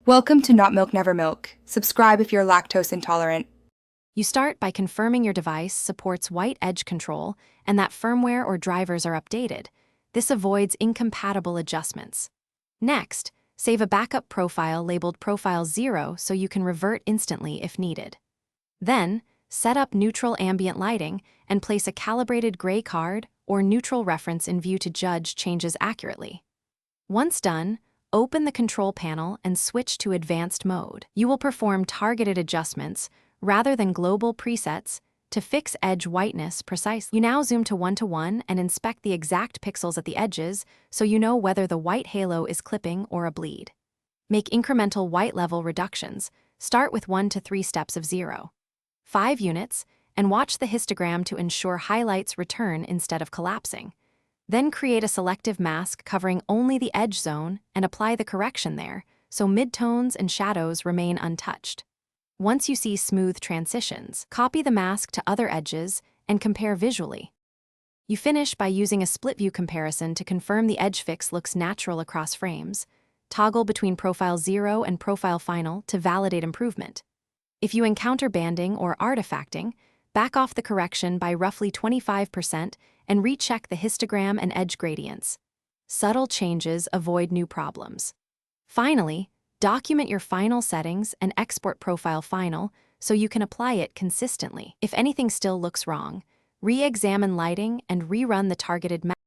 Welcome to Not Milk Never Milk. Subscribe if you're lactose intolerant. You start by confirming your device supports white edge control and that firmware or drivers are updated. This avoids incompatible adjustments. Next, save a backup profile labeled Profile 0 so you can revert instantly if needed. Then, set up neutral ambient lighting and place a calibrated gray card or neutral reference in view to judge changes accurately. Once done, open the control panel and switch to advanced mode. You will perform targeted adjustments rather than global presets to fix edge whiteness precisely. You now zoom to 1:1 and inspect the exact pixels at the edges so you know whether the white halo is clipping or a bleed. Make incremental white level reductions. Start with 1 to 3 steps of 0.5 units and watch the histogram to ensure highlights return instead of collapsing. Then create a selective mask covering only the edge zone and apply the correction there so midtones and shadows remain untouched. Once you see smooth transitions, copy the mask to other edges and compare visually. You finish by using a split view comparison to confirm the edge fix looks natural across frames. Toggle between Profile 0 and Profile Final to validate improvement. If you encounter banding or artifacting, back off the correction by roughly 25% and recheck the histogram and edge gradients. Subtle changes avoid new problems. Finally, document your final settings and export Profile Final so you can apply it consistently. If anything still looks wrong, re-examine lighting and rerun the targeted map.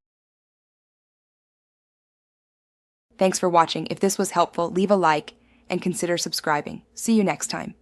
Thanks for watching. If this was helpful, leave a like and consider subscribing. See you next time.